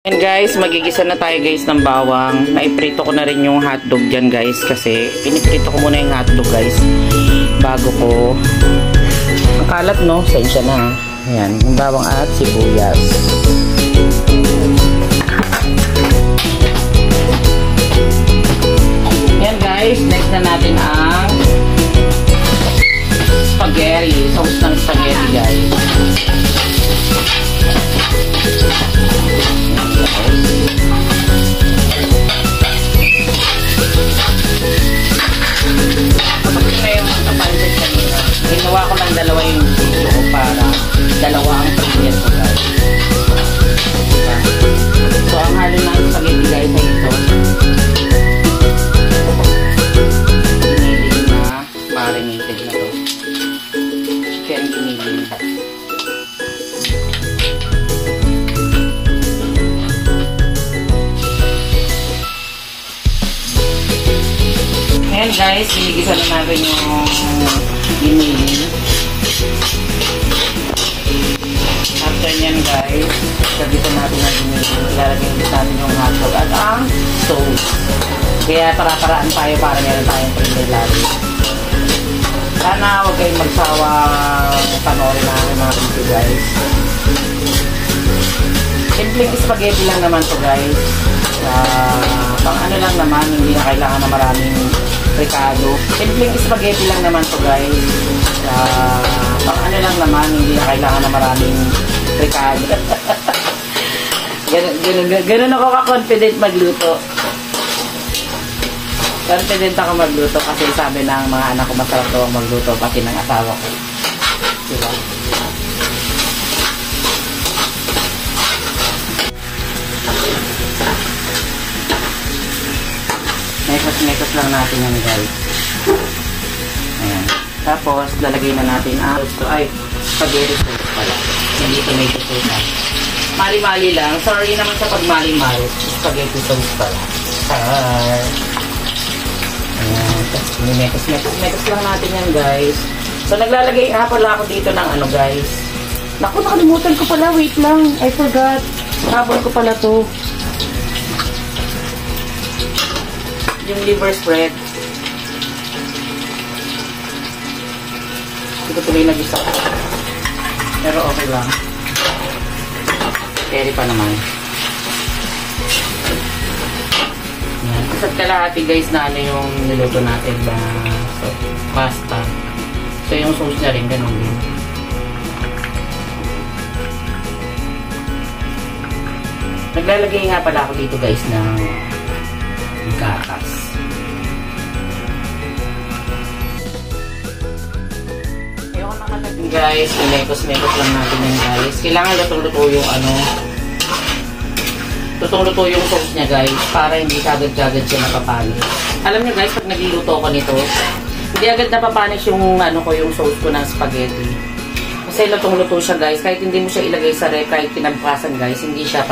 And guys, magigisa na tayo guys ng bawang. Naiprito ko na rin yung hotdog dyan guys. Kasi piniprito ko muna yung hotdog guys. Bago ko. Ang kalat no? Sensya na. Ayan, yung bawang at sibuyas. Ayan guys, next na natin ang spaghetti. Sauce ng spaghetti guys. Ginawa ko ng dalawa yung video ko para dalawa ang pagkiyat ko guys. So ang halo ng spaghetti guys ay ito. Giniling na marinated na to. Chicken giniling. Ayan guys, hinigisa na natin yung giniling. After nyan guys, sabitan natin ang giniling. Ilalagay natin yung hotdog at ang sauce. Kaya para-paraan tayo para meron tayong prinilari. Sana huwag kayong magsawa panoorin natin mga video guys. Simpleng spaghetti lang naman to guys. Pang ano lang naman, hindi na kailangan na maraming ricado. Simpleng spaghetti lang naman to guys. Pang ano lang naman, hindi na kailangan na maraming ricado. Ganun ako ka-confident magluto. Confident ako magluto kasi sabi ng mga anak ko masarap daw magluto pati ng asawa ko. Diba? Mekos lang natin yan guys. Ayan. Tapos, lalagay na natin ang spaghetti sauce pala. Hindi tomato sauce na. Mali-mali lang. Sorry naman sa pagmali-mali. Spaghetti sauce pala. Ayan. Tapos, mekos lang natin yan guys. So, naglalagay nga pala ako dito ng ano guys. Naku, nakalimutan ko pala. Wait lang. I forgot. Habol ko pala to. Yung liver spread. Hindi ko tuloy nag-isa. Pero okay lang. Carry pa naman. Yan. Isa't kalahati guys na ano yung niluto natin na pasta. So yung sauce niya rin ganun din. Naglalagay nga pala ako dito guys ng gatas. Ayoko na malagay guys, mekos lang natin yan guys. Kailangan lutong-luto yung ano, lutong-luto yung sauce niya guys para hindi agad-agad siya napapanis. Alam niyo guys, pag nagluluto ko nito, hindi agad napapanis yung ano ko, yung sauce ko ng spaghetti. Kasi lutong-luto siya guys, kahit hindi mo siya ilagay sa ref, kahit kinagpasan guys, hindi siya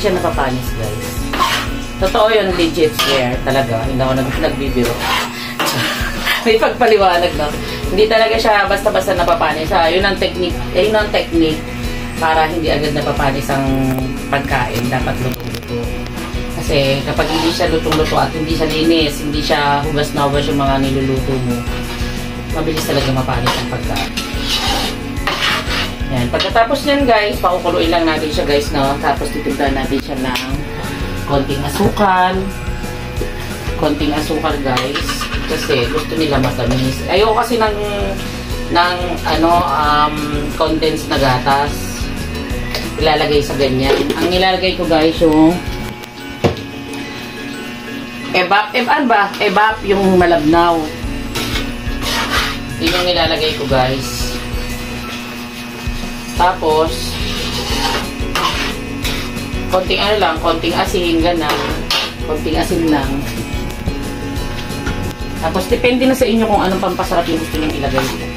napapanis guys. Totoo yun, legit swear. Talaga, hindi ako nagbibiro. May pagpaliwanag, no? Hindi talaga siya basta-basta napapanis. Yun ang technique. Yun ang technique para hindi agad napapanis ang pagkain. Dapat lutong-luto. Kasi kapag hindi siya lutong-luto at hindi siya linis, hindi siya hugas na hugas yung mga niluluto mo, mabilis talaga mapanis ang pagkain. Yan. Pagkatapos nyan guys, pakukuluin lang natin siya guys, no? Tapos titimplan natin siya ng konting asukal. Konting asukal guys. Kasi gusto nila matamis. Ayoko kasi ng condensed na gatas. Ilalagay sa ganyan. Ang nilalagay ko guys yung evap yung malabnaw. Yun yung nilalagay ko guys. Tapos konting ano lang, konting asin, ganun. Konting asin lang. Tapos, depende na sa inyo kung anong pampasarap yung gusto nyo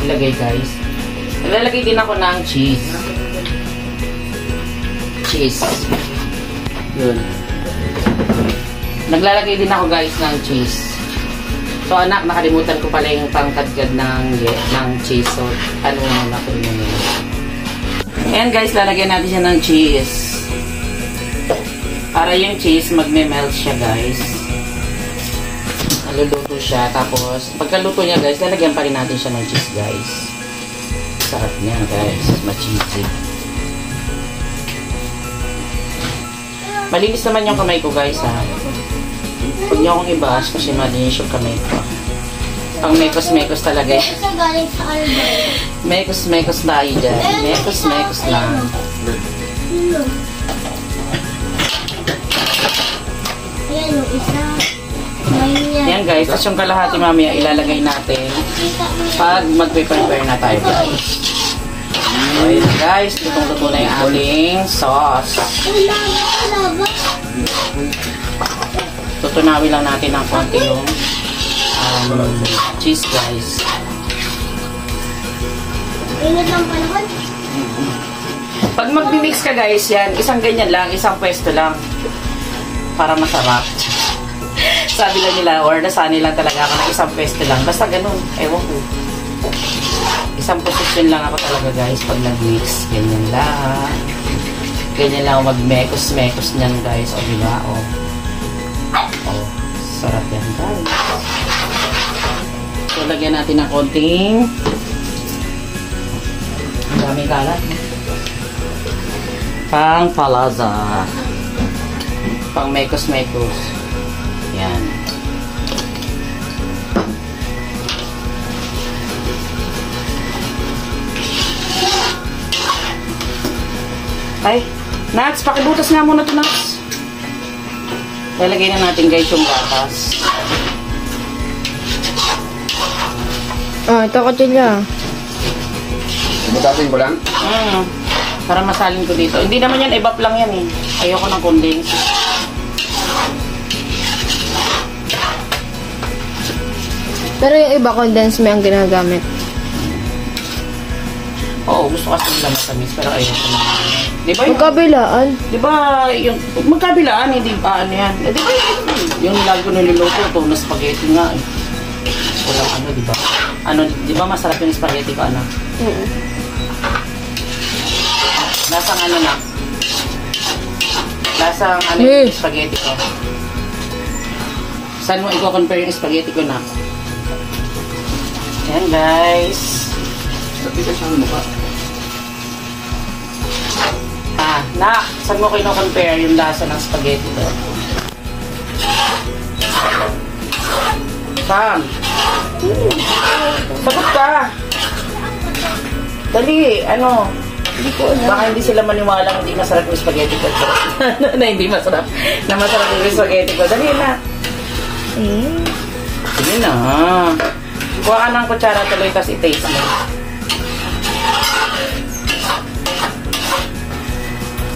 ilagay guys. Naglalagay din ako ng cheese. Cheese. Yun. Naglalagay din ako guys ng cheese. So, anak, nakalimutan ko pala yung pangkadgad ng cheese. So, ano muna ko yun. Ayan guys, lalagyan natin siya ng cheese. Para yung cheese, magme-melt siya, guys. Naluluto siya. Tapos, pagkaluto niya, guys, lalagyan pa rin natin siya ng cheese, guys. Sarap niya, guys. Ma-cheesy. Malinis naman yung kamay ko, guys, ha. Huwag niyo akong ibaas kasi malinis yung kamay ko. Pang mekos-mekos talaga eh. Mekos-mekos tayo dyan. Mekos-mekos lang. Yan guys, tapos yung kalahati mamaya ilalagay natin pag magpe-prepare na tayo guys. So yun guys, lutong-luto na yung ating sauce. Tutunawin lang natin ng konti yung cheese guys. Pag mag-mix ka guys, yan, isang ganyan lang, isang pwesto lang para masarap. Sabi lang nila, or nasanay lang talaga ako ng isang pwesto lang. Basta ganun, ewan ko. Isang posisyon lang ako talaga guys pag nag-mix. Ganyan lang. Ganyan lang ako mag-mekos-mekos niyan guys. O diba? O. Sarap yan guys. So, lagyan natin ng konting ang daming kalat. Pang palaza. Pang mekos-mekos. Yan. Ay, Nats, pakibutas nga muna ito, Nats. Lalagay na natin guys yung gatas. Ito ko sila. Butasin ko lang? Para masalin ko dito. Hindi naman yan, evap lang yan eh. Ayoko ng condense. Pero yung iba, condense mo ang ginagamit. Oo, gusto kasi nila matamis, pero ayoko na. Diba yung... Magkabilaan. Diba yung... Magkabilaan, hindi ba ano yan? Eh, diba yung lagi ko niluluto, ito na spaghetti nga eh. Walang ano, diba? Ano, diba masarap yung spaghetti ko, ano? Lasang ano na? Lasang ano yung spaghetti ko? Saan mo i-compare yung spaghetti ko na? Ayan guys. Sabi ka siyang mukha. Saan mo kino-compare yung lasa ng spaghetti ko? Sam! Sagot ka! Dali, ano? Hindi ko alam. Baka hindi sila maniwala hindi masarap yung spaghetti ko. Na hindi masarap. Na masarap yung spaghetti ko. Dali na. Sige na. Kuha ka ng kutsara tuloy tapos i-taste mo.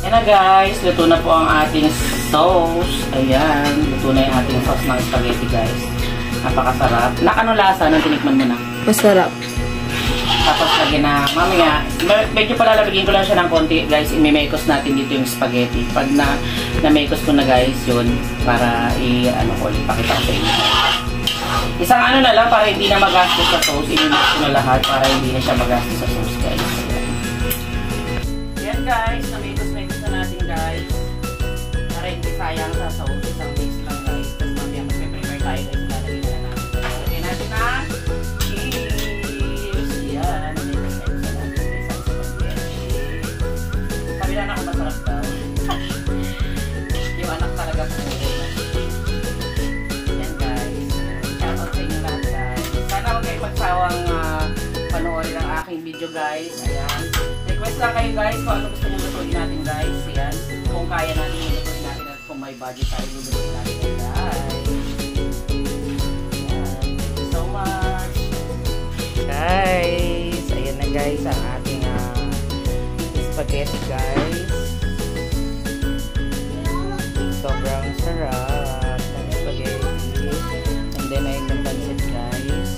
Yan na guys. Luto na po ang ating sauce. Ayan. Luto na yung ating sauce ng spaghetti guys. Napakasarap. Ano lasa nung tinikman mo na? Masarap. Tapos lagyan na, mamaya, medyo palalabigin ko lang siya ng konti, guys. I-mekos natin dito yung spaghetti. Pag na-mekos ko na, guys, yun, para ipakita ko sa inyo. Isang ano na lang, para hindi na magastos sa sauce. I-mix ko na lahat, para hindi na siya magastos sa sauce, guys. Yan, guys. Na-mekos-mekos na natin, guys. Para hindi sayang sa sauce. Isang mix lang, guys. Tapos mamaya, mag-prepare tayo, guys. Lalagyan na natin. Lagyan natin na Sabihan ako masarap daw. Yung anak talaga po. Yan guys. Shoutout sa inyo lahat guys. Sana huwag kayo magsawang panoorin ang aking video guys. Ayan. Request lang kayo guys kung ano gusto nyo lutuin natin guys. Ayan. Kung kaya natin yung lutuin natin at kung may budget tayo lutuin natin guys. Ayan. Thank you so much. Guys. Ayan na guys ang ating spaghetti guys. Sobrang sarap ng spaghetti. And then ay pansit guys.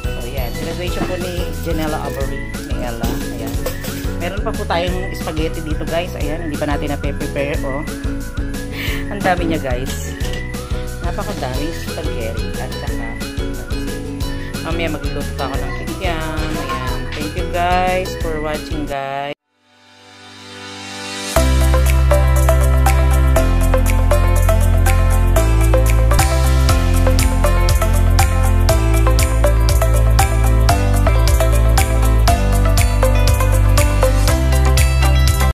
So yan. Celebration po ni Janela Avery. Ni Ella. Ayan. Meron pa po tayong spaghetti dito guys. Ayan. Hindi pa natin na-prepare. Oh. Ang dami niya guys. Napakadaming spaghetti. At saka mamaya magluluto ako ng kikiam. Ayan. Thank you guys for watching guys.